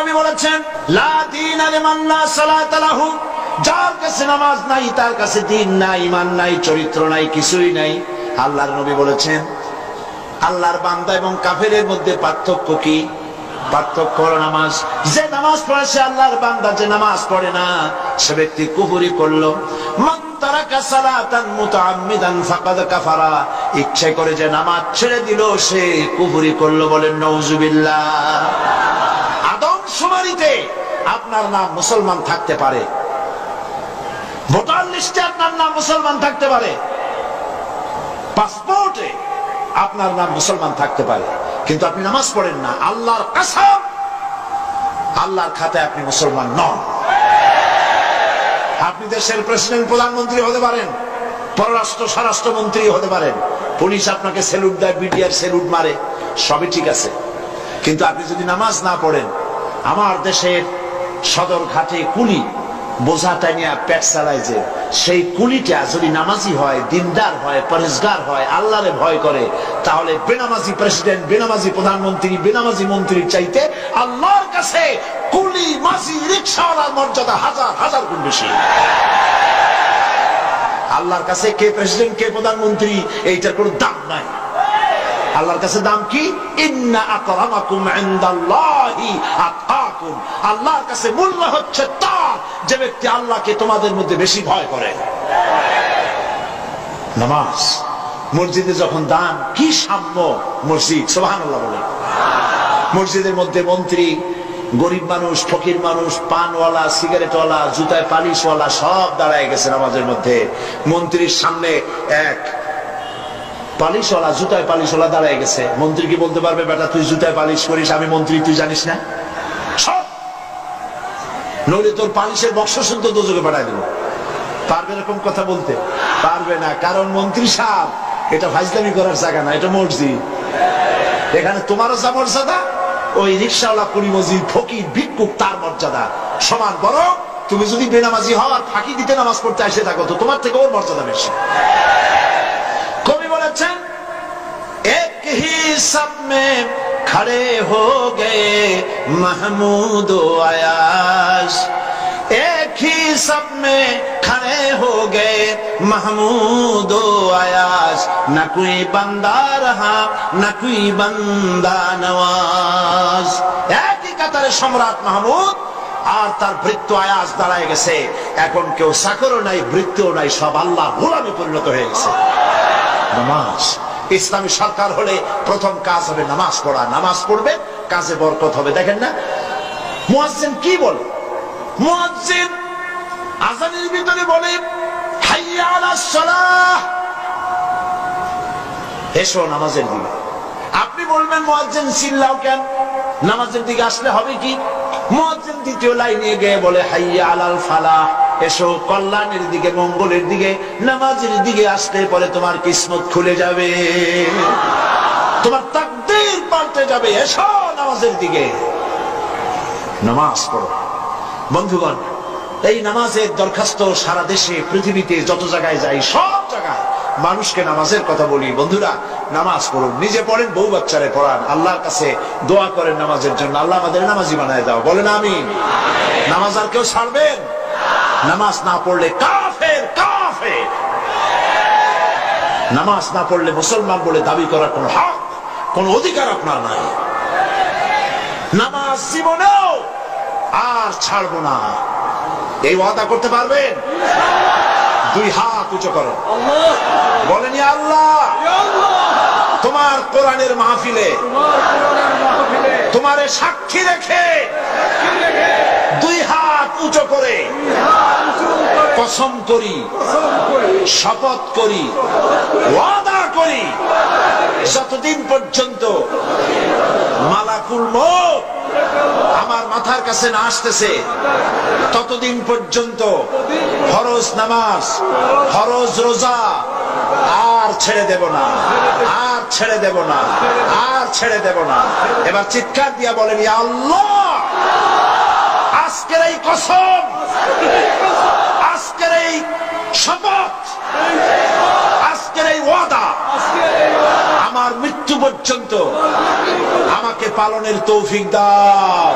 নবী বলেছেন, লা দীনা লিমান লা সালাতা লাহু, যার কাছে নামাজ নাই তার কাছে দ্বীন নাই, ঈমান নাই, চরিত্র নাই, কিছুই নাই। আল্লাহর নবী বলেছেন, আল্লাহর বান্দা এবং কাফেরের মধ্যে পার্থক্য কি? পার্থক্য হলো নামাজ। যে নামাজ পড়ে সে আল্লাহর বান্দা, যে নামাজ পড়ে না সে ব্যক্তি কুফরি করলো। মান তারাকা সালাতান মুতাআম্মিদান ফাকাদ কাফারা, ইচ্ছা করে যে নামাজ ছেড়ে দিল সে কুফরি করলো। বলেন নাউজুবিল্লাহ। আদমশুমারিতে আপনার নাম মুসলমান থাকতে পারে, ভোটার লিস্টে আপনার নাম মুসলমান থাকতে পারে, পাসপোর্টে আপনার নাম মুসলমান থাকতে পারে, কিন্তু আপনি নামাজ পড়েন না, আল্লাহর কসম আল্লাহর খাতায় আপনি মুসলমান নন। আপনি দেশের প্রেসিডেন্ট, প্রধানমন্ত্রী হতে পারেন, পররাষ্ট্র স্বরাষ্ট্রমন্ত্রী হতে পারেন, পুলিশ আপনাকে স্যালুট দেয়, বিডিআর স্যালুট মারে, সবই ঠিক আছে, কিন্তু আপনি যদি নামাজ না পড়েন, আমার দেশের সদর ঘাটে কুলি বোঝা টানিয়া পেট চালায়, যে সেই কুলিটা যদি নামাজি হয়, দিনদার হয়, পরেজগার হয়, আল্লাহরে ভয় করে, তাহলে বেনামাজি প্রেসিডেন্ট, বেনামাজি প্রধানমন্ত্রী, বেনামাজি মন্ত্রীর চাইতে আল্লাহর কাছে কুলি, মাঝি, রিকশাওয়ালার মর্যাদা হাজার হাজার গুণ বেশি। আল্লাহর কাছে কে প্রেসিডেন্ট, কে প্রধানমন্ত্রী, এইটার কোনো দাম নাই। আল্লাহর কাছে দাম কি? ইন্না আকরামাকুম ইনদাল্লাহি আতকাকুম। আল্লাহর কাছে মূল্য হচ্ছে তার যে ব্যক্তি আল্লাহকে তোমাদের মধ্যে বেশি ভয় করে। নামাজ, মসজিদে যখন দান, কি সাম্য মসজিদ, সুবহানাল্লাহ বলে। মসজিদের মধ্যে মন্ত্রী, গরিব মানুষ, ফকির মানুষ, পানওয়ালা, সিগারেটওয়ালা, জুতায় পালিশওয়ালা সব দাঁড়ায় গেছে নামাজের মধ্যে। মন্ত্রীর সামনে এক পালিশওয়ালা, জুতায় পালিশওয়ালা দাঁড়ায় গেছে। মন্ত্রী কি বলতে পারবে, বেটা তুই জুতায় পালিশ করিস, আমি মন্ত্রী, তুই জানিস না? সব নইলে তোর পালিশের বক্স শুনতে দোজকে পাঠায় দেবো। পারবে এরকম কথা বলতে? পারবে না, কারণ মন্ত্রী সাহেব এটা ফাজলামি করার জায়গা না, এটা মসজিদ। এখানে তোমারও যা মর্যাদা, ওই রিকশাওয়ালা, কুলি, মসজিদ, ফকির, ভিক্ষুক তার মর্যাদা সমান। বরং তুমি যদি বেনামাজি হও আর ফাঁকি দিতে নামাজ পড়তে এসে থাকো, তো তোমার থেকে ওর মর্যাদা বেশি। কবি বলেছেন, এক হি সব মে খড়ে হো গে মাহমুদ ও আয়াশ, এক হি সব মে খড়ে হো গে মাহমুদ ও আয়াশ, না কোই বান্দা রহা না কোই বান্দা নওয়াজ। একই কাতারে সম্রাট মাহমুদ আর তার ভৃত্য আয়াজ দাঁড়ায় গেছে। এখন কেউ চাকরও নাই, ভৃত্যও নাই, সব আল্লাহ গোলামে পরিণত হয়ে গেছে। নামাজ, ইসলামী সরকার হলে প্রথম কাজ হবে নামাজ পড়া। নামাজ পড়বে, কাজে বরকত হবে। দেখেন না মুয়াজ্জিন কি বলে? মুয়াজ্জিন আযানের ভিতরে বলে, হাইয়া আলাস সালাহ, এসো নামাজের দিকে। আপনি বলবেন মুয়াজ্জিন চিল্লাও কেন? নামাজের দিকে আসলে হবে কি? মুয়াজ্জিন দ্বিতীয় লাইনে গিয়ে বলে, হাইয়া আলাল ফালাহ, এসো কল্যাণের দিকে, মঙ্গলের দিকে। নামাজের দিকে আসলে পরে তোমার কিসমত খুলে যাবে, তোমার তাকদীর পাল্টে যাবে। এসো নামাজের দিকে, নামাজ পড়ো। বন্ধুগণ, এই নামাজের দরখাস্ত সারা দেশে, পৃথিবীতে যত জায়গায় যাই, সব জায়গায় মানুষকে নামাজের কথা বলি। বন্ধুরা, নামাজ পড়ুন, নিজে পড়েন, বউ বাচ্চারে পড়ান, আল্লাহর কাছে দোয়া করেন নামাজের জন্য, আল্লাহ আমাদের নামাজি বানায় দাও। বলেন আমিন। নামাজ আর কেউ ছাড়বেন? নামাজ না পড়লে কাফের, কাফের। নামাজ না পড়লে মুসলমান বলে দাবি করার কোন হক, কোন অধিকার আপনার নাই। নামাজ জীবনেও আর ছাড়বো না, এই ওয়াদা করতে পারবেন? দুই হাত উঁচু করো, বলেন ইয়া আল্লাহ, তোমার কোরআনের মাহফিলে তোমারে সাক্ষী রেখে দুই হাত উঁচু করে কসম করি, শপথ করি, ওয়াদা করি, যতদিন পর্যন্ত মালাকুল মউত আমার মাথার কাছে না আসতেছে ততদিন পর্যন্ত ফরজ নামাজ, ফরজ রোজা আর ছেড়ে দেব না, আর ছেড়ে দেব না, আর ছেড়ে দেব না। এবার চিৎকার দিয়া বলেন, ইয়া আল্লাহ, আজকের এই কসম, আজকের এই শপথ, আজকের এই ওয়াদা আমার মৃত্যু পর্যন্ত আমাকে পালনের তৌফিক দাও।